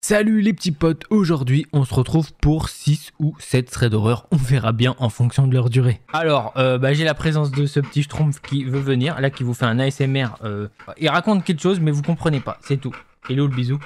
Salut les petits potes, aujourd'hui on se retrouve pour 6 ou 7 threads d'horreur, on verra bien en fonction de leur durée. Alors, j'ai la présence de ce petit schtroumpf qui veut venir, là qui vous fait un ASMR, il raconte quelque chose mais vous comprenez pas, c'est tout. Hello le bisou.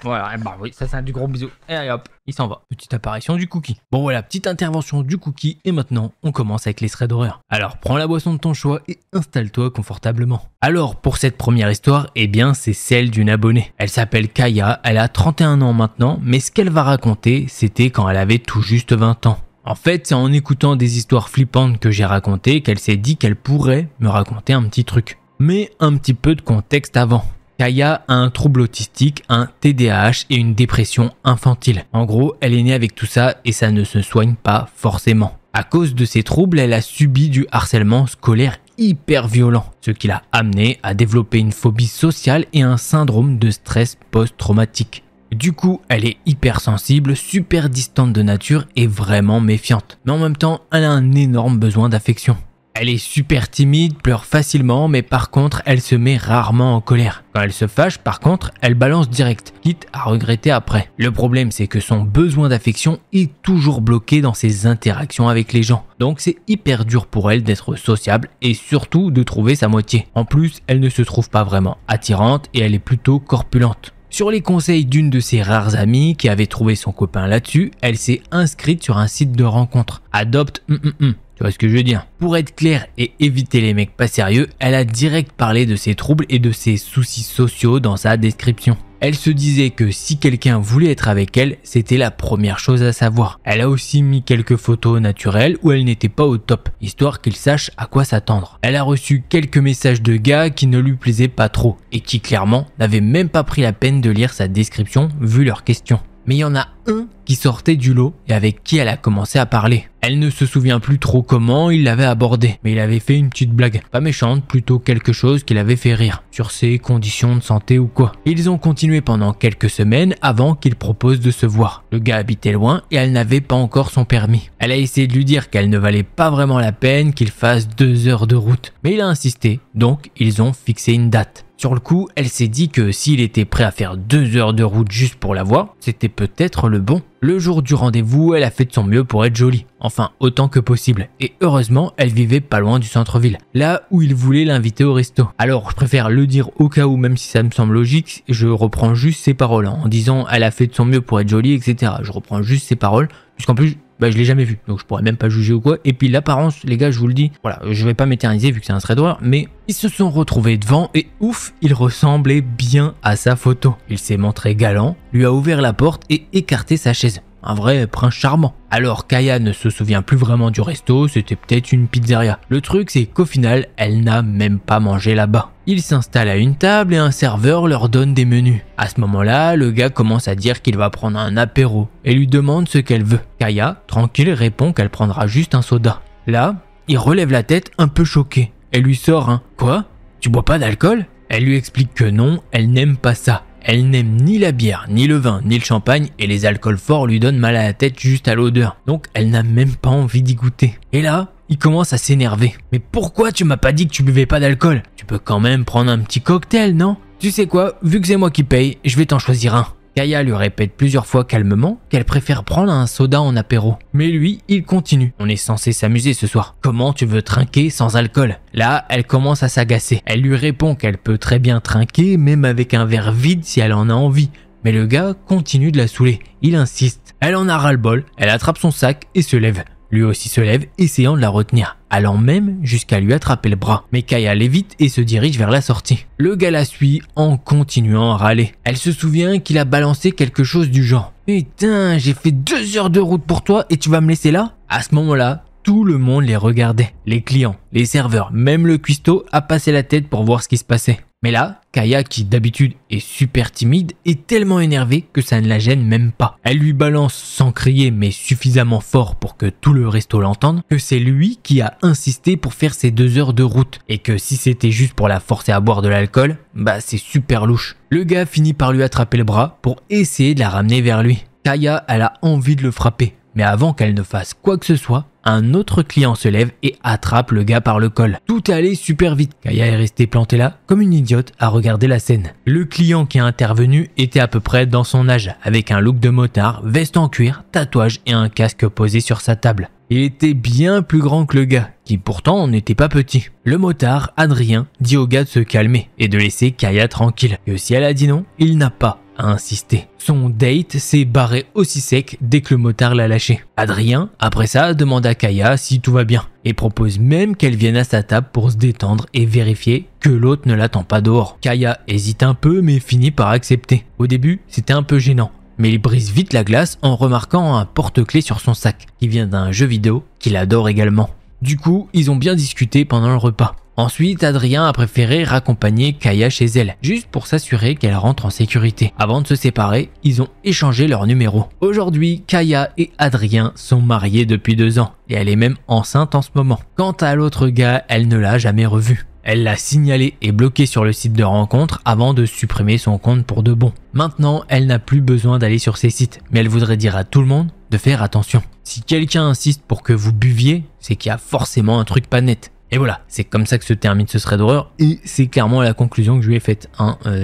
Voilà, bah oui, ça c'est du gros bisou. Et allez hop, il s'en va. Petite apparition du cookie. Bon voilà, petite intervention du cookie et maintenant on commence avec les threads d'horreur. Alors prends la boisson de ton choix et installe-toi confortablement. Alors pour cette première histoire, eh bien c'est celle d'une abonnée. Elle s'appelle Kaya, elle a 31 ans maintenant, mais ce qu'elle va raconter, c'était quand elle avait tout juste 20 ans. En fait, c'est en écoutant des histoires flippantes que j'ai racontées qu'elle s'est dit qu'elle pourrait me raconter un petit truc. Mais un petit peu de contexte avant. Kaya a un trouble autistique, un TDAH et une dépression infantile. En gros, elle est née avec tout ça et ça ne se soigne pas forcément. À cause de ces troubles, elle a subi du harcèlement scolaire hyper violent, ce qui l'a amené à développer une phobie sociale et un syndrome de stress post-traumatique. Du coup, elle est hypersensible, super distante de nature et vraiment méfiante. Mais en même temps, elle a un énorme besoin d'affection. Elle est super timide, pleure facilement, mais par contre, elle se met rarement en colère. Quand elle se fâche, par contre, elle balance direct, quitte à regretter après. Le problème, c'est que son besoin d'affection est toujours bloqué dans ses interactions avec les gens. Donc c'est hyper dur pour elle d'être sociable et surtout de trouver sa moitié. En plus, elle ne se trouve pas vraiment attirante et elle est plutôt corpulente. Sur les conseils d'une de ses rares amies qui avait trouvé son copain là-dessus, elle s'est inscrite sur un site de rencontre. Adopte. Tu vois ce que je veux dire? Pour être clair et éviter les mecs pas sérieux, elle a direct parlé de ses troubles et de ses soucis sociaux dans sa description. Elle se disait que si quelqu'un voulait être avec elle, c'était la première chose à savoir. Elle a aussi mis quelques photos naturelles où elle n'était pas au top, histoire qu'il sache à quoi s'attendre. Elle a reçu quelques messages de gars qui ne lui plaisaient pas trop et qui clairement n'avaient même pas pris la peine de lire sa description vu leurs questions. Mais il y en a un qui sortait du lot et avec qui elle a commencé à parler. Elle ne se souvient plus trop comment il l'avait abordé, mais il avait fait une petite blague, pas méchante, plutôt quelque chose qui l'avait fait rire, sur ses conditions de santé ou quoi. Ils ont continué pendant quelques semaines avant qu'il propose de se voir. Le gars habitait loin et elle n'avait pas encore son permis. Elle a essayé de lui dire qu'elle ne valait pas vraiment la peine qu'il fasse 2 heures de route, mais il a insisté, donc ils ont fixé une date. Sur le coup, elle s'est dit que s'il était prêt à faire 2 heures de route juste pour la voir, c'était peut-être le bon. Le jour du rendez-vous, elle a fait de son mieux pour être jolie, enfin autant que possible. Et heureusement, elle vivait pas loin du centre-ville, là où il voulait l'inviter au resto. Alors, je préfère le dire au cas où, même si ça me semble logique, je reprends juste ses paroles, en disant elle a fait de son mieux pour être jolie, etc. Je reprends juste ses paroles, puisqu'en plus, je l'ai jamais vu, donc je pourrais même pas juger ou quoi. Et puis l'apparence, les gars, je vous le dis, voilà, je vais pas m'éterniser vu que c'est un thread d'horreur, mais ils se sont retrouvés devant et ouf, il ressemblait bien à sa photo. Il s'est montré galant, lui a ouvert la porte et écarté sa chaise. Un vrai prince charmant. Alors Kaya ne se souvient plus vraiment du resto, c'était peut-être une pizzeria. Le truc c'est qu'au final, elle n'a même pas mangé là-bas. Ils s'installent à une table et un serveur leur donne des menus. À ce moment-là, le gars commence à dire qu'il va prendre un apéro et lui demande ce qu'elle veut. Kaya, tranquille, répond qu'elle prendra juste un soda. Là, il relève la tête un peu choqué. Elle lui sort un « Quoi? Tu bois pas d'alcool ?» Elle lui explique que non, elle n'aime pas ça. Elle n'aime ni la bière, ni le vin, ni le champagne et les alcools forts lui donnent mal à la tête juste à l'odeur. Donc elle n'a même pas envie d'y goûter. Et là, il commence à s'énerver. Mais pourquoi tu m'as pas dit que tu buvais pas d'alcool? Tu peux quand même prendre un petit cocktail, non? Tu sais quoi, vu que c'est moi qui paye, je vais t'en choisir un. Kaya lui répète plusieurs fois calmement qu'elle préfère prendre un soda en apéro. Mais lui, il continue. On est censé s'amuser ce soir. Comment tu veux trinquer sans alcool? Là, elle commence à s'agacer. Elle lui répond qu'elle peut très bien trinquer, même avec un verre vide si elle en a envie. Mais le gars continue de la saouler. Il insiste. Elle en a ras-le-bol, elle attrape son sac et se lève. Lui aussi se lève, essayant de la retenir, allant même jusqu'à lui attraper le bras. Mais Kaya l'évite et se dirige vers la sortie. Le gars la suit en continuant à râler. Elle se souvient qu'il a balancé quelque chose du genre « Putain, j'ai fait 2 heures de route pour toi et tu vas me laisser là ?» À ce moment-là, tout le monde les regardait. Les clients, les serveurs, même le cuistot a passé la tête pour voir ce qui se passait. Mais là, Kaya, qui d'habitude est super timide, est tellement énervée que ça ne la gêne même pas. Elle lui balance sans crier mais suffisamment fort pour que tout le resto l'entende que c'est lui qui a insisté pour faire ces 2 heures de route et que si c'était juste pour la forcer à boire de l'alcool, c'est super louche. Le gars finit par lui attraper le bras pour essayer de la ramener vers lui. Kaya, elle a envie de le frapper, Mais avant qu'elle ne fasse quoi que ce soit, un autre client se lève et attrape le gars par le col. Tout allait super vite. Kaya est restée plantée là, comme une idiote, à regarder la scène. Le client qui a intervenu était à peu près dans son âge, avec un look de motard, veste en cuir, tatouage et un casque posé sur sa table. Il était bien plus grand que le gars, qui pourtant n'était pas petit. Le motard, Adrien, dit au gars de se calmer et de laisser Kaya tranquille. Et si elle a dit non, il n'a pas à insister. Son date s'est barré aussi sec dès que le motard l'a lâché. Adrien, après ça, demande à Kaya si tout va bien et propose même qu'elle vienne à sa table pour se détendre et vérifier que l'autre ne l'attend pas dehors. Kaya hésite un peu mais finit par accepter. Au début, c'était un peu gênant, mais il brise vite la glace en remarquant un porte-clés sur son sac qui vient d'un jeu vidéo qu'il adore également. Du coup, ils ont bien discuté pendant le repas. Ensuite, Adrien a préféré raccompagner Kaya chez elle, juste pour s'assurer qu'elle rentre en sécurité. Avant de se séparer, ils ont échangé leurs numéros. Aujourd'hui, Kaya et Adrien sont mariés depuis 2 ans, et elle est même enceinte en ce moment. Quant à l'autre gars, elle ne l'a jamais revu. Elle l'a signalé et bloqué sur le site de rencontre avant de supprimer son compte pour de bon. Maintenant, elle n'a plus besoin d'aller sur ces sites, mais elle voudrait dire à tout le monde de faire attention. Si quelqu'un insiste pour que vous buviez, c'est qu'il y a forcément un truc pas net. Et voilà, c'est comme ça que se termine ce thread d'horreur, et c'est clairement la conclusion que je lui ai faite.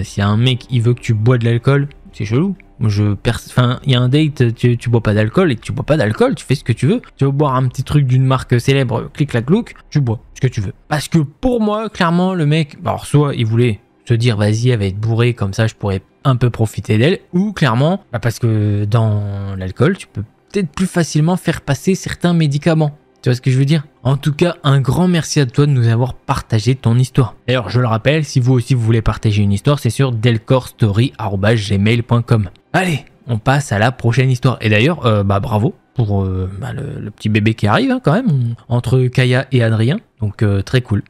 S'il y a un mec qui veut que tu bois de l'alcool, c'est chelou. Il y a un date, tu bois pas d'alcool, et que tu bois pas d'alcool, tu fais ce que tu veux. Tu veux boire un petit truc d'une marque célèbre, clic-clac-clouc, tu bois ce que tu veux. Parce que pour moi, clairement, le mec, alors soit il voulait se dire vas-y, elle va être bourrée, comme ça je pourrais un peu profiter d'elle, ou clairement, parce que dans l'alcool, tu peux peut-être plus facilement faire passer certains médicaments. Tu vois ce que je veux dire? En tout cas, un grand merci à toi de nous avoir partagé ton histoire. D'ailleurs, je le rappelle, si vous aussi vous voulez partager une histoire, c'est sur delcorstory@gmail.com. Allez, on passe à la prochaine histoire. Et d'ailleurs, bravo pour le petit bébé qui arrive quand même, entre Kaya et Adrien. Donc très cool.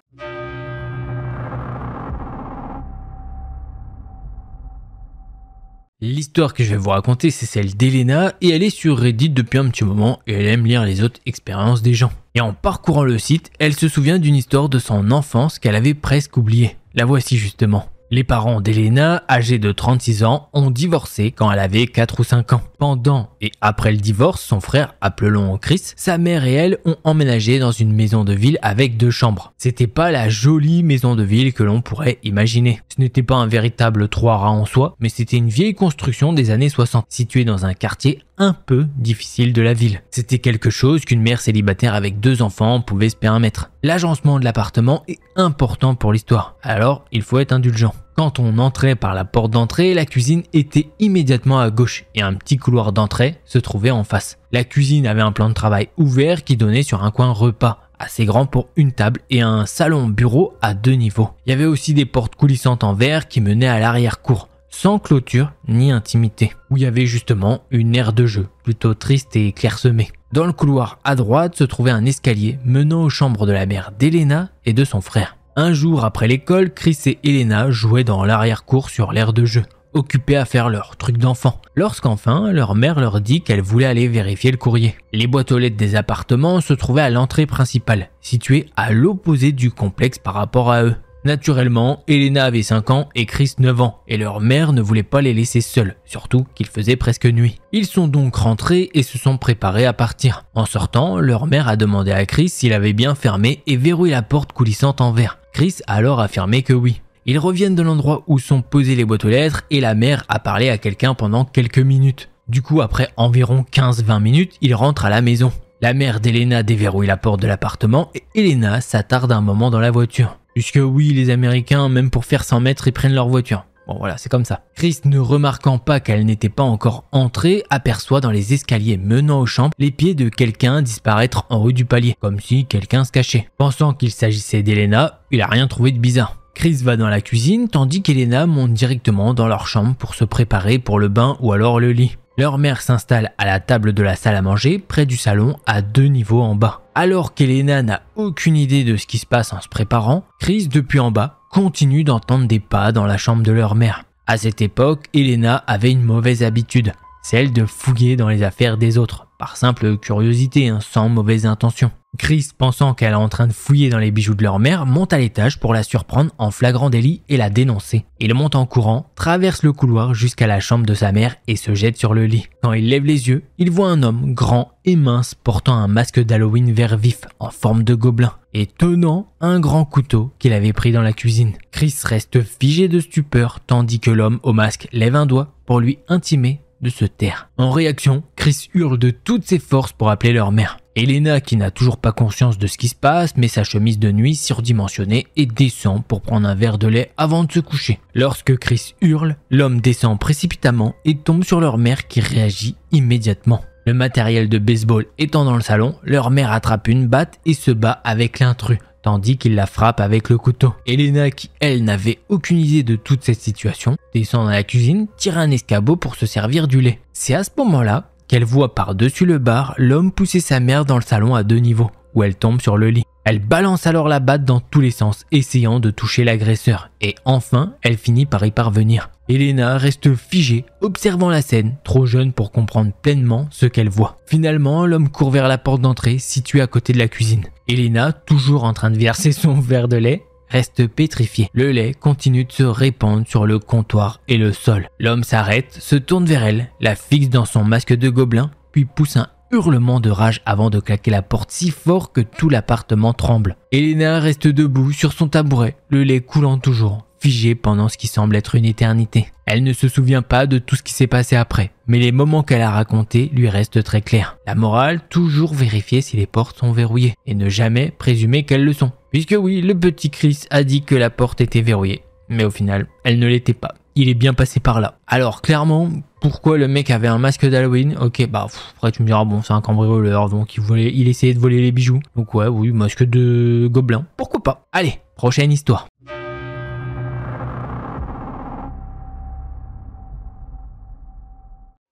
L'histoire que je vais vous raconter, c'est celle d'Elena et elle est sur Reddit depuis un petit moment et elle aime lire les autres expériences des gens. Et en parcourant le site, elle se souvient d'une histoire de son enfance qu'elle avait presque oubliée. La voici justement. Les parents d'Elena, âgés de 36 ans, ont divorcé quand elle avait 4 ou 5 ans. Pendant et après le divorce, son frère, appelons Chris, sa mère et elle ont emménagé dans une maison de ville avec 2 chambres. C'était pas la jolie maison de ville que l'on pourrait imaginer. Ce n'était pas un véritable 3 rats en soi, mais c'était une vieille construction des années 60, située dans un quartier un peu difficile de la ville. C'était quelque chose qu'une mère célibataire avec 2 enfants pouvait se permettre. L'agencement de l'appartement est important pour l'histoire, alors il faut être indulgent. Quand on entrait par la porte d'entrée, la cuisine était immédiatement à gauche et un petit couloir d'entrée se trouvait en face. La cuisine avait un plan de travail ouvert qui donnait sur un coin repas, assez grand pour une table et un salon bureau à 2 niveaux. Il y avait aussi des portes coulissantes en verre qui menaient à l'arrière-cour, sans clôture ni intimité, où il y avait justement une aire de jeu, plutôt triste et clairsemée. Dans le couloir à droite se trouvait un escalier menant aux chambres de la mère d'Elena et de son frère. Un jour après l'école, Chris et Elena jouaient dans l'arrière-cour sur l'aire de jeu, occupés à faire leur truc d'enfant, lorsqu'enfin leur mère leur dit qu'elle voulait aller vérifier le courrier. Les boîtes aux lettres des appartements se trouvaient à l'entrée principale, située à l'opposé du complexe par rapport à eux. Naturellement, Elena avait 5 ans et Chris 9 ans, et leur mère ne voulait pas les laisser seuls, surtout qu'il faisait presque nuit. Ils sont donc rentrés et se sont préparés à partir. En sortant, leur mère a demandé à Chris s'il avait bien fermé et verrouillé la porte coulissante en verre. Chris a alors affirmé que oui. Ils reviennent de l'endroit où sont posées les boîtes aux lettres et la mère a parlé à quelqu'un pendant quelques minutes. Du coup, après environ 15-20 minutes, ils rentrent à la maison. La mère d'Elena déverrouille la porte de l'appartement et Elena s'attarde un moment dans la voiture. Puisque oui, les Américains, même pour faire 100 mètres, ils prennent leur voiture. Bon voilà, c'est comme ça. Chris, ne remarquant pas qu'elle n'était pas encore entrée, aperçoit dans les escaliers menant aux chambres les pieds de quelqu'un disparaître en haut du palier, comme si quelqu'un se cachait. Pensant qu'il s'agissait d'Elena, il a rien trouvé de bizarre. Chris va dans la cuisine, tandis qu'Elena monte directement dans leur chambre pour se préparer pour le bain ou alors le lit. Leur mère s'installe à la table de la salle à manger, près du salon, à 2 niveaux en bas. Alors qu'Elena n'a aucune idée de ce qui se passe en se préparant, Chris, depuis en bas, continue d'entendre des pas dans la chambre de leur mère. À cette époque, Elena avait une mauvaise habitude, celle de fouiller dans les affaires des autres, par simple curiosité, sans mauvaise intention. Chris, pensant qu'elle est en train de fouiller dans les bijoux de leur mère, monte à l'étage pour la surprendre en flagrant délit et la dénoncer. Il monte en courant, traverse le couloir jusqu'à la chambre de sa mère et se jette sur le lit. Quand il lève les yeux, il voit un homme grand et mince portant un masque d'Halloween vert vif en forme de gobelin et tenant un grand couteau qu'il avait pris dans la cuisine. Chris reste figé de stupeur tandis que l'homme au masque lève un doigt pour lui intimer de se taire. En réaction, Chris hurle de toutes ses forces pour appeler leur mère. Elena, qui n'a toujours pas conscience de ce qui se passe, met sa chemise de nuit surdimensionnée et descend pour prendre un verre de lait avant de se coucher. Lorsque Chris hurle, l'homme descend précipitamment et tombe sur leur mère qui réagit immédiatement. Le matériel de baseball étant dans le salon, leur mère attrape une batte et se bat avec l'intrus, tandis qu'il la frappe avec le couteau. Elena, qui elle n'avait aucune idée de toute cette situation, descend dans la cuisine, tire un escabeau pour se servir du lait. C'est à ce moment-là qu'elle voit par-dessus le bar l'homme pousser sa mère dans le salon à 2 niveaux, où elle tombe sur le lit. Elle balance alors la batte dans tous les sens, essayant de toucher l'agresseur, et enfin, elle finit par y parvenir. Elena reste figée, observant la scène, trop jeune pour comprendre pleinement ce qu'elle voit. Finalement, l'homme court vers la porte d'entrée, située à côté de la cuisine. Elena, toujours en train de verser son verre de lait, reste pétrifiée. Le lait continue de se répandre sur le comptoir et le sol. L'homme s'arrête, se tourne vers elle, la fixe dans son masque de gobelin, puis pousse un hurlement de rage avant de claquer la porte si fort que tout l'appartement tremble. Elena reste debout sur son tabouret, le lait coulant toujours, figée pendant ce qui semble être une éternité. Elle ne se souvient pas de tout ce qui s'est passé après, mais les moments qu'elle a racontés lui restent très clairs. La morale, toujours vérifier si les portes sont verrouillées, et ne jamais présumer qu'elles le sont. Puisque oui, le petit Chris a dit que la porte était verrouillée, mais au final, elle ne l'était pas. Il est bien passé par là. Alors clairement, pourquoi le mec avait un masque d'Halloween? Ok, bah après tu me diras, bon c'est un cambrioleur, donc il essayait de voler les bijoux. Donc ouais, oui, masque de gobelin, pourquoi pas. Allez, prochaine histoire.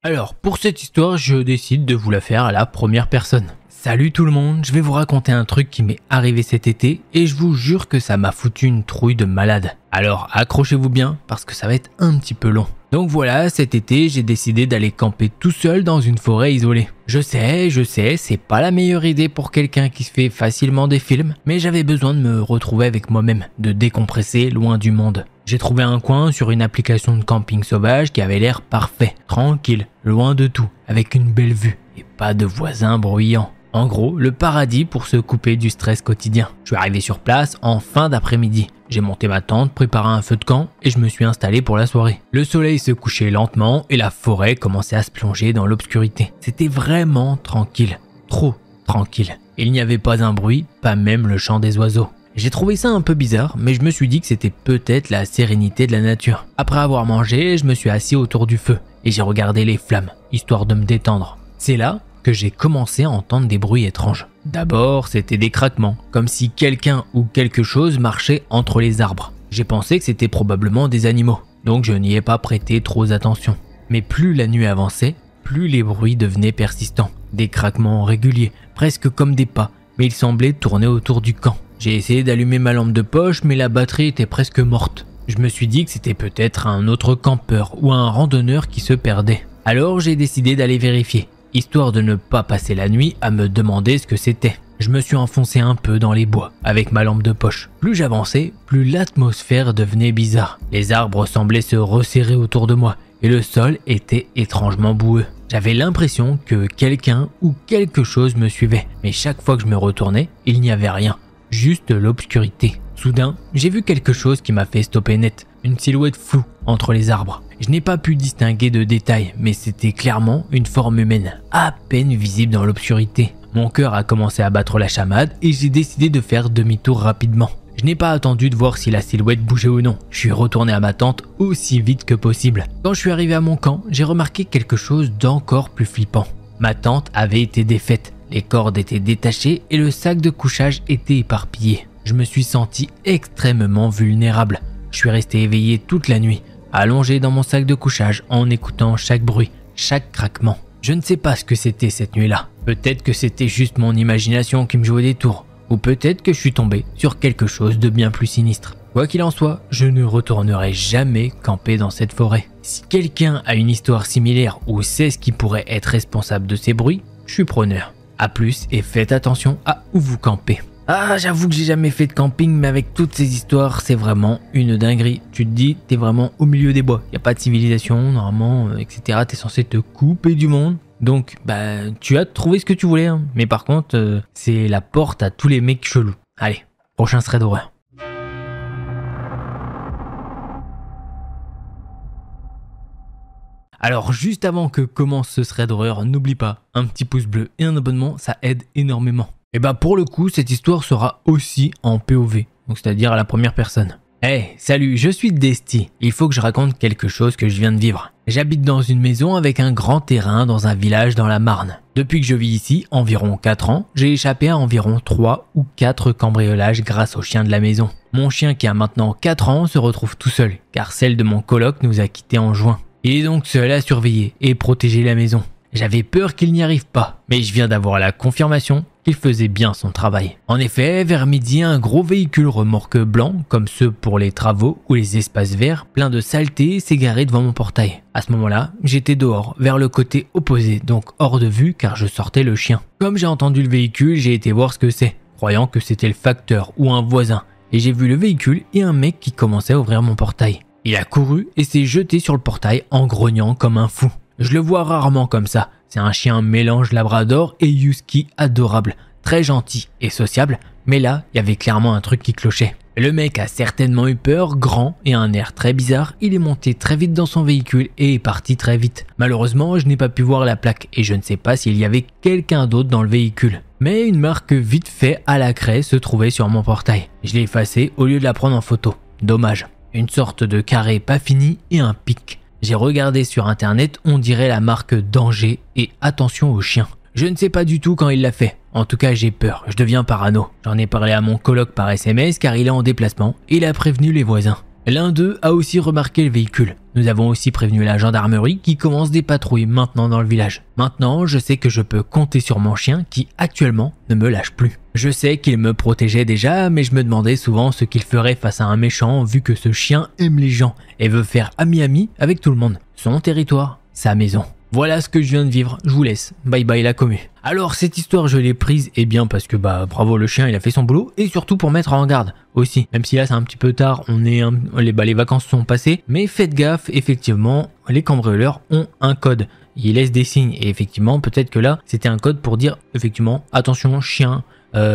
Alors, pour cette histoire, je décide de vous la faire à la première personne. Salut tout le monde, je vais vous raconter un truc qui m'est arrivé cet été et je vous jure que ça m'a foutu une trouille de malade. Alors accrochez-vous bien parce que ça va être un petit peu long. Donc voilà, cet été, j'ai décidé d'aller camper tout seul dans une forêt isolée. Je sais, c'est pas la meilleure idée pour quelqu'un qui se fait facilement des films, mais j'avais besoin de me retrouver avec moi-même, de décompresser loin du monde. J'ai trouvé un coin sur une application de camping sauvage qui avait l'air parfait, tranquille, loin de tout, avec une belle vue et pas de voisins bruyants. En gros, le paradis pour se couper du stress quotidien. Je suis arrivé sur place en fin d'après-midi. J'ai monté ma tente, préparé un feu de camp et je me suis installé pour la soirée. Le soleil se couchait lentement et la forêt commençait à se plonger dans l'obscurité. C'était vraiment tranquille, trop tranquille. Il n'y avait pas un bruit, pas même le chant des oiseaux. J'ai trouvé ça un peu bizarre, mais je me suis dit que c'était peut-être la sérénité de la nature. Après avoir mangé, je me suis assis autour du feu et j'ai regardé les flammes, histoire de me détendre. C'est là que j'ai commencé à entendre des bruits étranges. D'abord, c'était des craquements, comme si quelqu'un ou quelque chose marchait entre les arbres. J'ai pensé que c'était probablement des animaux, donc je n'y ai pas prêté trop attention. Mais plus la nuit avançait, plus les bruits devenaient persistants. Des craquements réguliers, presque comme des pas, mais ils semblaient tourner autour du camp. J'ai essayé d'allumer ma lampe de poche, mais la batterie était presque morte. Je me suis dit que c'était peut-être un autre campeur ou un randonneur qui se perdait. Alors j'ai décidé d'aller vérifier, histoire de ne pas passer la nuit à me demander ce que c'était. Je me suis enfoncé un peu dans les bois avec ma lampe de poche. Plus j'avançais, plus l'atmosphère devenait bizarre. Les arbres semblaient se resserrer autour de moi et le sol était étrangement boueux. J'avais l'impression que quelqu'un ou quelque chose me suivait, mais chaque fois que je me retournais, il n'y avait rien, juste l'obscurité. Soudain, j'ai vu quelque chose qui m'a fait stopper net, une silhouette floue entre les arbres. Je n'ai pas pu distinguer de détails, mais c'était clairement une forme humaine, à peine visible dans l'obscurité. Mon cœur a commencé à battre la chamade et j'ai décidé de faire demi-tour rapidement. Je n'ai pas attendu de voir si la silhouette bougeait ou non. Je suis retourné à ma tente aussi vite que possible. Quand je suis arrivé à mon camp, j'ai remarqué quelque chose d'encore plus flippant. Ma tente avait été défaite, les cordes étaient détachées et le sac de couchage était éparpillé. Je me suis senti extrêmement vulnérable. Je suis resté éveillé toute la nuit, allongé dans mon sac de couchage en écoutant chaque bruit, chaque craquement. Je ne sais pas ce que c'était cette nuit-là. Peut-être que c'était juste mon imagination qui me jouait des tours. Ou peut-être que je suis tombé sur quelque chose de bien plus sinistre. Quoi qu'il en soit, je ne retournerai jamais camper dans cette forêt. Si quelqu'un a une histoire similaire ou sait ce qui pourrait être responsable de ces bruits, je suis preneur. À plus et faites attention à où vous campez. Ah, j'avoue que j'ai jamais fait de camping, mais avec toutes ces histoires, c'est vraiment une dinguerie. Tu te dis, t'es vraiment au milieu des bois, y a pas de civilisation, normalement, etc. T'es censé te couper du monde. Donc, tu as trouvé ce que tu voulais, hein. Mais par contre, c'est la porte à tous les mecs chelous. Allez, prochain thread d'horreur. Alors, juste avant que commence ce thread d'horreur, n'oublie pas, un petit pouce bleu et un abonnement, ça aide énormément. Et pour le coup, cette histoire sera aussi en POV, donc c'est-à-dire à la première personne. Hey, salut, je suis Desti. Il faut que je raconte quelque chose que je viens de vivre. J'habite dans une maison avec un grand terrain dans un village dans la Marne. Depuis que je vis ici, environ 4 ans, j'ai échappé à environ 3 ou 4 cambriolages grâce au chien de la maison. Mon chien qui a maintenant 4 ans se retrouve tout seul, car celle de mon coloc nous a quittés en juin. Il est donc seul à surveiller et protéger la maison. J'avais peur qu'il n'y arrive pas, mais je viens d'avoir la confirmation qu'il faisait bien son travail. En effet, vers midi, un gros véhicule remorque blanc, comme ceux pour les travaux ou les espaces verts, plein de saleté, s'est garé devant mon portail. À ce moment-là, j'étais dehors, vers le côté opposé, donc hors de vue car je sortais le chien. Comme j'ai entendu le véhicule, j'ai été voir ce que c'est, croyant que c'était le facteur ou un voisin, et j'ai vu le véhicule et un mec qui commençait à ouvrir mon portail. Il a couru et s'est jeté sur le portail en grognant comme un fou. Je le vois rarement comme ça. C'est un chien mélange labrador et husky adorable, très gentil et sociable, mais là, il y avait clairement un truc qui clochait. Le mec a certainement eu peur, grand et un air très bizarre, il est monté très vite dans son véhicule et est parti très vite. Malheureusement, je n'ai pas pu voir la plaque et je ne sais pas s'il y avait quelqu'un d'autre dans le véhicule. Mais une marque vite fait à la craie se trouvait sur mon portail. Je l'ai effacée au lieu de la prendre en photo. Dommage. Une sorte de carré pas fini et un pic. J'ai regardé sur internet, on dirait la marque danger et attention aux chiens. Je ne sais pas du tout quand il l'a fait. En tout cas, j'ai peur, je deviens parano. J'en ai parlé à mon coloc par SMS car il est en déplacement et il a prévenu les voisins. L'un d'eux a aussi remarqué le véhicule. Nous avons aussi prévenu la gendarmerie qui commence des patrouilles maintenant dans le village. Maintenant, je sais que je peux compter sur mon chien qui actuellement ne me lâche plus. Je sais qu'il me protégeait déjà, mais je me demandais souvent ce qu'il ferait face à un méchant vu que ce chien aime les gens et veut faire ami-ami avec tout le monde. Son territoire, sa maison. Voilà ce que je viens de vivre, je vous laisse. Bye bye la commu. Alors cette histoire je l'ai prise bien parce que bravo le chien il a fait son boulot et surtout pour mettre en garde aussi. Même si là c'est un petit peu tard, les vacances sont passées, mais faites gaffe, effectivement les cambrioleurs ont un code. Ils laissent des signes et effectivement peut-être que là c'était un code pour dire effectivement attention chien,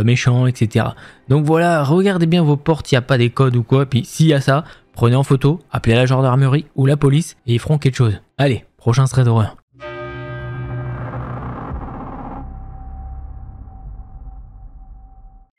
méchant, etc. Donc voilà, regardez bien vos portes, il n'y a pas des codes ou quoi, puis s'il y a ça, prenez en photo, appelez la gendarmerie ou la police et ils feront quelque chose. Allez, prochain thread d'horreur.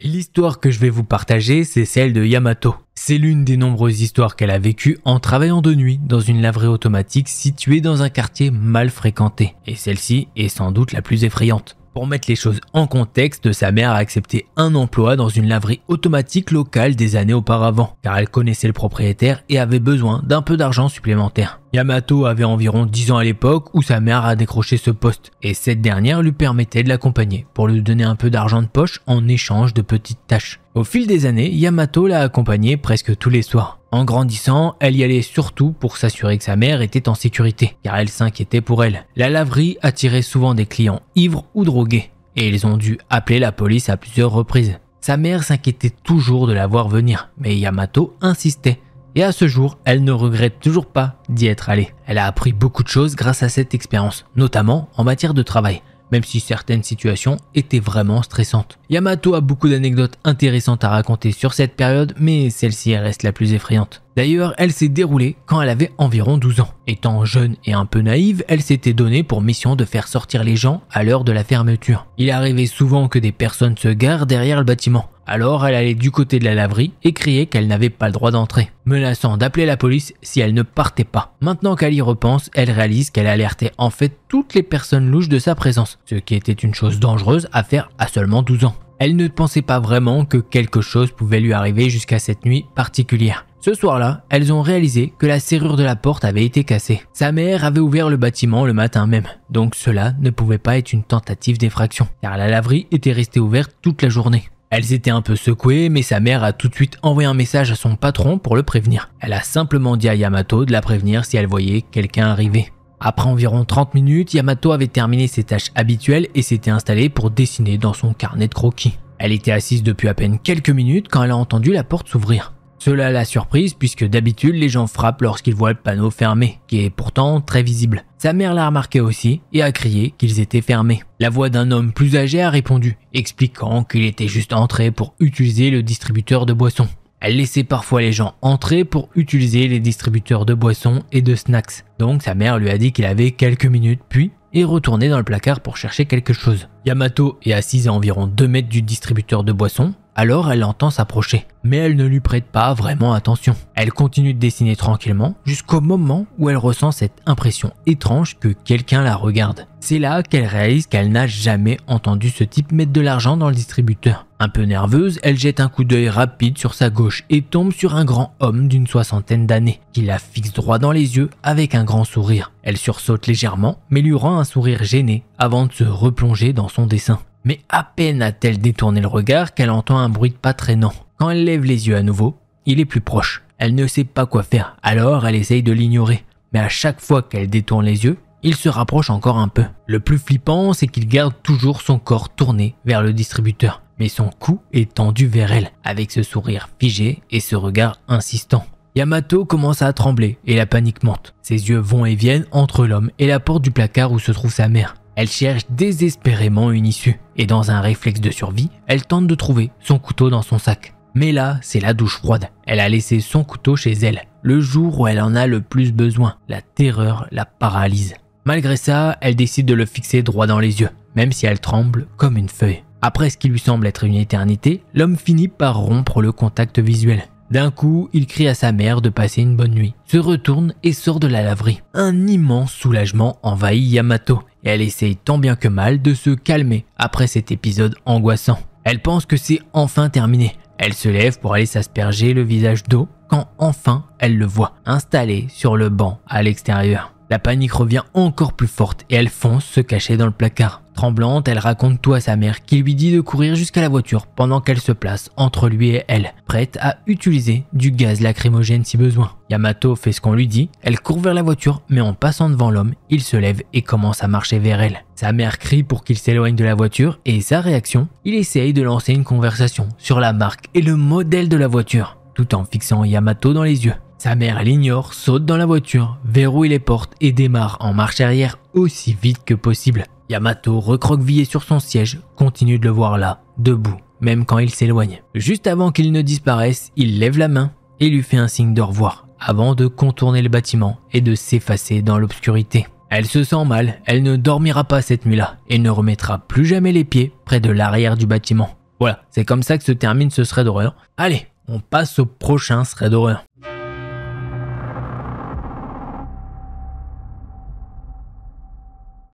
L'histoire que je vais vous partager, c'est celle de Yamato. C'est l'une des nombreuses histoires qu'elle a vécues en travaillant de nuit dans une laverie automatique située dans un quartier mal fréquenté. Et celle-ci est sans doute la plus effrayante. Pour mettre les choses en contexte, sa mère a accepté un emploi dans une laverie automatique locale des années auparavant, car elle connaissait le propriétaire et avait besoin d'un peu d'argent supplémentaire. Yamato avait environ 10 ans à l'époque où sa mère a décroché ce poste, et cette dernière lui permettait de l'accompagner pour lui donner un peu d'argent de poche en échange de petites tâches. Au fil des années, Yamato l'a accompagnée presque tous les soirs. En grandissant, elle y allait surtout pour s'assurer que sa mère était en sécurité, car elle s'inquiétait pour elle. La laverie attirait souvent des clients ivres ou drogués, et ils ont dû appeler la police à plusieurs reprises. Sa mère s'inquiétait toujours de la voir venir, mais Yamato insistait. Et à ce jour, elle ne regrette toujours pas d'y être allée. Elle a appris beaucoup de choses grâce à cette expérience, notamment en matière de travail, même si certaines situations étaient vraiment stressantes. Yamato a beaucoup d'anecdotes intéressantes à raconter sur cette période, mais celle-ci reste la plus effrayante. D'ailleurs, elle s'est déroulée quand elle avait environ 12 ans. Étant jeune et un peu naïve, elle s'était donnée pour mission de faire sortir les gens à l'heure de la fermeture. Il arrivait souvent que des personnes se garent derrière le bâtiment. Alors elle allait du côté de la laverie et criait qu'elle n'avait pas le droit d'entrer, menaçant d'appeler la police si elle ne partait pas. Maintenant qu'elle y repense, elle réalise qu'elle alertait en fait toutes les personnes louches de sa présence, ce qui était une chose dangereuse à faire à seulement 12 ans. Elle ne pensait pas vraiment que quelque chose pouvait lui arriver jusqu'à cette nuit particulière. Ce soir-là, elles ont réalisé que la serrure de la porte avait été cassée. Sa mère avait ouvert le bâtiment le matin même, donc cela ne pouvait pas être une tentative d'effraction, car la laverie était restée ouverte toute la journée. Elles étaient un peu secouées, mais sa mère a tout de suite envoyé un message à son patron pour le prévenir. Elle a simplement dit à Yamato de la prévenir si elle voyait quelqu'un arriver. Après environ 30 minutes, Yamato avait terminé ses tâches habituelles et s'était installée pour dessiner dans son carnet de croquis. Elle était assise depuis à peine quelques minutes quand elle a entendu la porte s'ouvrir. Cela l'a surprise puisque d'habitude les gens frappent lorsqu'ils voient le panneau fermé, qui est pourtant très visible. Sa mère l'a remarqué aussi et a crié qu'ils étaient fermés. La voix d'un homme plus âgé a répondu, expliquant qu'il était juste entré pour utiliser le distributeur de boissons. Elle laissait parfois les gens entrer pour utiliser les distributeurs de boissons et de snacks. Donc sa mère lui a dit qu'il avait quelques minutes puis est retourné dans le placard pour chercher quelque chose. Yamato est assise à environ 2 mètres du distributeur de boissons, alors elle l'entend s'approcher. Mais elle ne lui prête pas vraiment attention. Elle continue de dessiner tranquillement jusqu'au moment où elle ressent cette impression étrange que quelqu'un la regarde. C'est là qu'elle réalise qu'elle n'a jamais entendu ce type mettre de l'argent dans le distributeur. Un peu nerveuse, elle jette un coup d'œil rapide sur sa gauche et tombe sur un grand homme d'une 60aine d'années qui la fixe droit dans les yeux avec un grand sourire. Elle sursaute légèrement mais lui rend un sourire gêné avant de se replonger dans son dessin. Mais à peine a-t-elle détourné le regard qu'elle entend un bruit de pas traînant. Quand elle lève les yeux à nouveau, il est plus proche. Elle ne sait pas quoi faire, alors elle essaye de l'ignorer. Mais à chaque fois qu'elle détourne les yeux, il se rapproche encore un peu. Le plus flippant, c'est qu'il garde toujours son corps tourné vers le distributeur. Mais son cou est tendu vers elle, avec ce sourire figé et ce regard insistant. Yamato commence à trembler et la panique monte. Ses yeux vont et viennent entre l'homme et la porte du placard où se trouve sa mère. Elle cherche désespérément une issue et dans un réflexe de survie, elle tente de trouver son couteau dans son sac. Mais là, c'est la douche froide. Elle a laissé son couteau chez elle, le jour où elle en a le plus besoin. La terreur la paralyse. Malgré ça, elle décide de le fixer droit dans les yeux, même si elle tremble comme une feuille. Après ce qui lui semble être une éternité, l'homme finit par rompre le contact visuel. D'un coup, il crie à sa mère de passer une bonne nuit, se retourne et sort de la laverie. Un immense soulagement envahit Yamato et elle essaye tant bien que mal de se calmer après cet épisode angoissant. Elle pense que c'est enfin terminé. Elle se lève pour aller s'asperger le visage d'eau quand enfin elle le voit, installé sur le banc à l'extérieur. La panique revient encore plus forte et elle fonce se cacher dans le placard. Tremblante, elle raconte tout à sa mère qui lui dit de courir jusqu'à la voiture pendant qu'elle se place entre lui et elle, prête à utiliser du gaz lacrymogène si besoin. Yamato fait ce qu'on lui dit, elle court vers la voiture mais en passant devant l'homme, il se lève et commence à marcher vers elle. Sa mère crie pour qu'il s'éloigne de la voiture et sa réaction, il essaye de lancer une conversation sur la marque et le modèle de la voiture, tout en fixant Yamato dans les yeux. Sa mère l'ignore, saute dans la voiture, verrouille les portes et démarre en marche arrière aussi vite que possible. Yamato, recroquevillé sur son siège, continue de le voir là, debout, même quand il s'éloigne. Juste avant qu'il ne disparaisse, il lève la main et lui fait un signe de revoir, avant de contourner le bâtiment et de s'effacer dans l'obscurité. Elle se sent mal, elle ne dormira pas cette nuit-là et ne remettra plus jamais les pieds près de l'arrière du bâtiment. Voilà, c'est comme ça que se termine ce thread d'horreur. Allez, on passe au prochain thread d'horreur.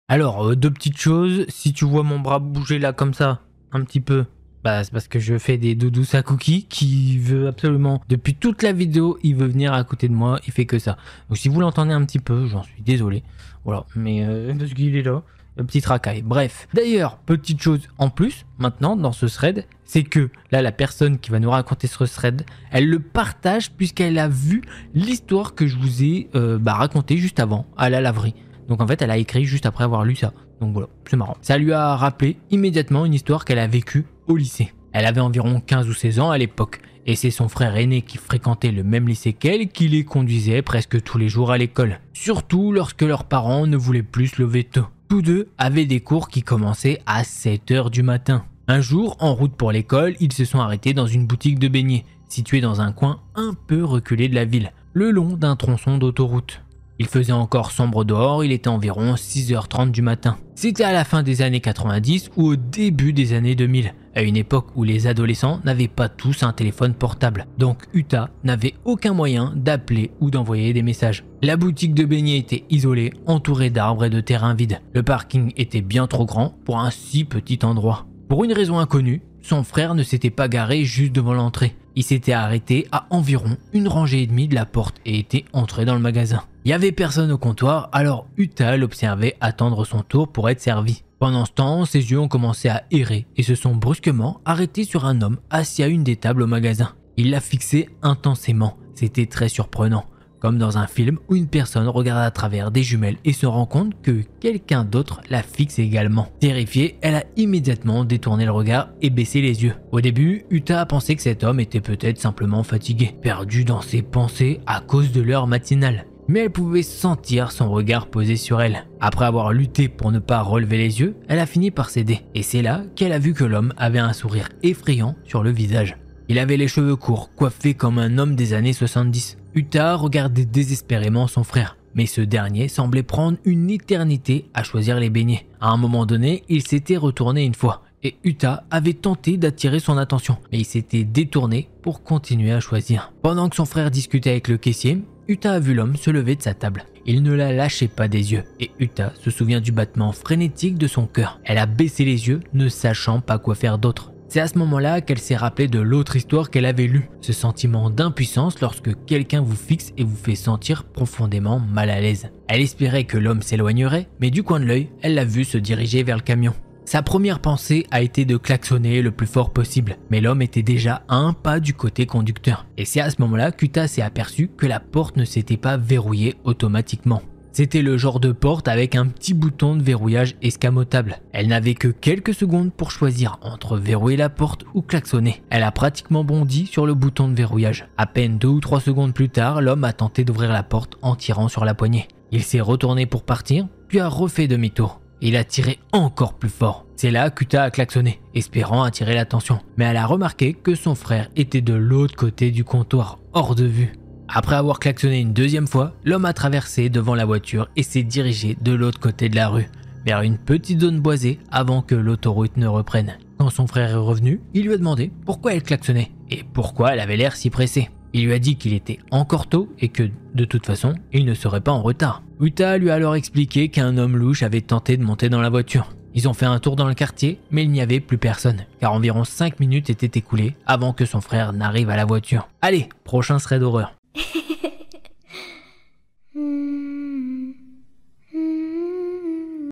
Alors, deux petites choses, si tu vois mon bras bouger là comme ça, un petit peu, bah c'est parce que je fais des doudous à Cookie qui veut absolument, depuis toute la vidéo, il veut venir à côté de moi, il fait que ça. Donc si vous l'entendez un petit peu, j'en suis désolé, voilà, mais parce qu'il est là, le petit racaille. Bref, d'ailleurs, petite chose en plus, maintenant, dans ce thread, c'est que là, la personne qui va nous raconter ce thread, elle le partage puisqu'elle a vu l'histoire que je vous ai racontée juste avant, à la laverie. Donc en fait, elle a écrit juste après avoir lu ça. Donc voilà, c'est marrant. Ça lui a rappelé immédiatement une histoire qu'elle a vécue au lycée. Elle avait environ 15 ou 16 ans à l'époque. Et c'est son frère aîné qui fréquentait le même lycée qu'elle qui les conduisait presque tous les jours à l'école. Surtout lorsque leurs parents ne voulaient plus se lever tôt. Tous deux avaient des cours qui commençaient à 7h du matin. Un jour, en route pour l'école, ils se sont arrêtés dans une boutique de beignets, située dans un coin un peu reculé de la ville, le long d'un tronçon d'autoroute. Il faisait encore sombre dehors, il était environ 6h30 du matin. C'était à la fin des années 90 ou au début des années 2000, à une époque où les adolescents n'avaient pas tous un téléphone portable. Donc Uta n'avait aucun moyen d'appeler ou d'envoyer des messages. La boutique de beignets était isolée, entourée d'arbres et de terrains vides. Le parking était bien trop grand pour un si petit endroit. Pour une raison inconnue, son frère ne s'était pas garé juste devant l'entrée. Il s'était arrêté à environ une rangée et demie de la porte et était entré dans le magasin. Il n'y avait personne au comptoir, alors Uta l'observait attendre son tour pour être servi. Pendant ce temps, ses yeux ont commencé à errer et se sont brusquement arrêtés sur un homme assis à une des tables au magasin. Il l'a fixé intensément, c'était très surprenant. comme dans un film où une personne regarde à travers des jumelles et se rend compte que quelqu'un d'autre la fixe également. Terrifiée, elle a immédiatement détourné le regard et baissé les yeux. Au début, Utah a pensé que cet homme était peut-être simplement fatigué, perdu dans ses pensées à cause de l'heure matinale. Mais elle pouvait sentir son regard posé sur elle. Après avoir lutté pour ne pas relever les yeux, elle a fini par céder. Et c'est là qu'elle a vu que l'homme avait un sourire effrayant sur le visage. Il avait les cheveux courts, coiffé comme un homme des années 70. Utah regardait désespérément son frère, mais ce dernier semblait prendre une éternité à choisir les beignets. À un moment donné, il s'était retourné une fois, et Utah avait tenté d'attirer son attention, mais il s'était détourné pour continuer à choisir. Pendant que son frère discutait avec le caissier, Utah a vu l'homme se lever de sa table. Il ne la lâchait pas des yeux, et Utah se souvient du battement frénétique de son cœur. Elle a baissé les yeux, ne sachant pas quoi faire d'autre. C'est à ce moment-là qu'elle s'est rappelée de l'autre histoire qu'elle avait lue, ce sentiment d'impuissance lorsque quelqu'un vous fixe et vous fait sentir profondément mal à l'aise. Elle espérait que l'homme s'éloignerait, mais du coin de l'œil, elle l'a vu se diriger vers le camion. Sa première pensée a été de klaxonner le plus fort possible, mais l'homme était déjà à un pas du côté conducteur. Et c'est à ce moment-là qu'Utah s'est aperçu que la porte ne s'était pas verrouillée automatiquement. C'était le genre de porte avec un petit bouton de verrouillage escamotable. Elle n'avait que quelques secondes pour choisir entre verrouiller la porte ou klaxonner. Elle a pratiquement bondi sur le bouton de verrouillage. À peine 2 ou 3 secondes plus tard, l'homme a tenté d'ouvrir la porte en tirant sur la poignée. Il s'est retourné pour partir, puis a refait demi-tour. Il a tiré encore plus fort. C'est là qu'Utah a klaxonné, espérant attirer l'attention. Mais elle a remarqué que son frère était de l'autre côté du comptoir, hors de vue. Après avoir klaxonné une deuxième fois, l'homme a traversé devant la voiture et s'est dirigé de l'autre côté de la rue, vers une petite zone boisée avant que l'autoroute ne reprenne. Quand son frère est revenu, il lui a demandé pourquoi elle klaxonnait et pourquoi elle avait l'air si pressée. Il lui a dit qu'il était encore tôt et que, de toute façon, il ne serait pas en retard. Utah lui a alors expliqué qu'un homme louche avait tenté de monter dans la voiture. Ils ont fait un tour dans le quartier, mais il n'y avait plus personne, car environ 5 minutes étaient écoulées avant que son frère n'arrive à la voiture. Allez, prochain thread d'horreur.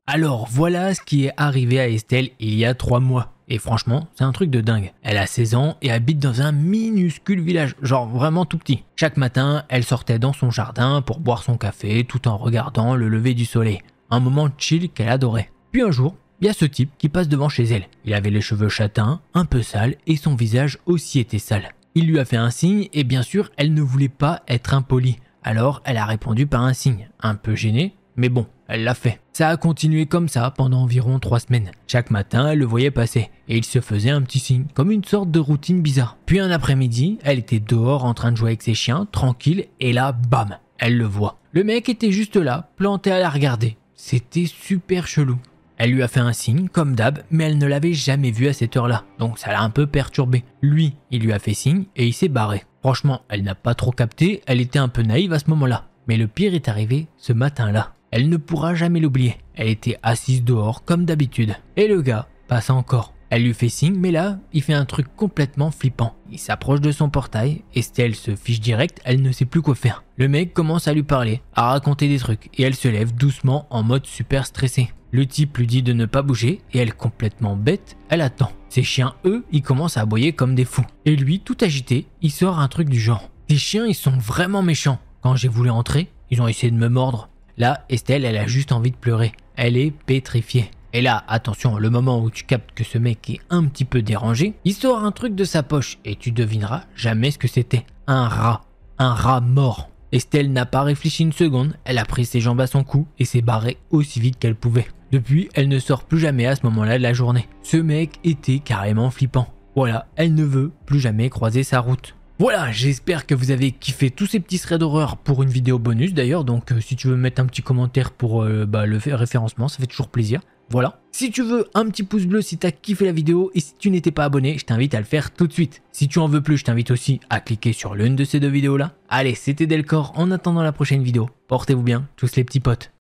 Alors voilà ce qui est arrivé à Estelle il y a 3 mois. Et franchement, c'est un truc de dingue. Elle a 16 ans et habite dans un minuscule village, genre vraiment tout petit. Chaque matin, elle sortait dans son jardin pour boire son café tout en regardant le lever du soleil. Un moment chill qu'elle adorait. Puis un jour, il y a ce type qui passe devant chez elle. Il avait les cheveux châtains, un peu sales et son visage aussi était sale. Il lui a fait un signe et bien sûr, elle ne voulait pas être impolie. Alors, elle a répondu par un signe, un peu gênée, mais bon, elle l'a fait. Ça a continué comme ça pendant environ 3 semaines. Chaque matin, elle le voyait passer et il se faisait un petit signe, comme une sorte de routine bizarre. Puis un après-midi, elle était dehors en train de jouer avec ses chiens, tranquille, et là, bam, elle le voit. Le mec était juste là, planté à la regarder. C'était super chelou. Elle lui a fait un signe, comme d'hab, mais elle ne l'avait jamais vu à cette heure-là, donc ça l'a un peu perturbé. Lui, il lui a fait signe et il s'est barré. Franchement, elle n'a pas trop capté, elle était un peu naïve à ce moment-là. Mais le pire est arrivé ce matin-là. Elle ne pourra jamais l'oublier. Elle était assise dehors comme d'habitude. Et le gars passe encore. Elle lui fait signe, mais là, il fait un truc complètement flippant. Il s'approche de son portail, Estelle se fiche direct, elle ne sait plus quoi faire. Le mec commence à lui parler, à raconter des trucs, et elle se lève doucement en mode super stressé. Le type lui dit de ne pas bouger, et elle, complètement bête, elle attend. Ses chiens, eux, ils commencent à aboyer comme des fous. Et lui, tout agité, il sort un truc du genre. Tes chiens, ils sont vraiment méchants. Quand j'ai voulu entrer, ils ont essayé de me mordre. Là, Estelle, elle a juste envie de pleurer. Elle est pétrifiée. Et là, attention, le moment où tu captes que ce mec est un petit peu dérangé, il sort un truc de sa poche et tu devineras jamais ce que c'était. Un rat. Un rat mort. Estelle n'a pas réfléchi une seconde, elle a pris ses jambes à son cou et s'est barrée aussi vite qu'elle pouvait. Depuis, elle ne sort plus jamais à ce moment-là de la journée. Ce mec était carrément flippant. Voilà, elle ne veut plus jamais croiser sa route. Voilà, j'espère que vous avez kiffé tous ces petits threads d'horreur pour une vidéo bonus d'ailleurs, donc si tu veux mettre un petit commentaire pour le référencement, ça fait toujours plaisir. Voilà. Si tu veux un petit pouce bleu si tu as kiffé la vidéo et si tu n'étais pas abonné, je t'invite à le faire tout de suite. Si tu en veux plus, je t'invite aussi à cliquer sur l'une de ces 2 vidéos là. Allez, c'était Delcor, en attendant la prochaine vidéo, portez-vous bien, tous les petits potes.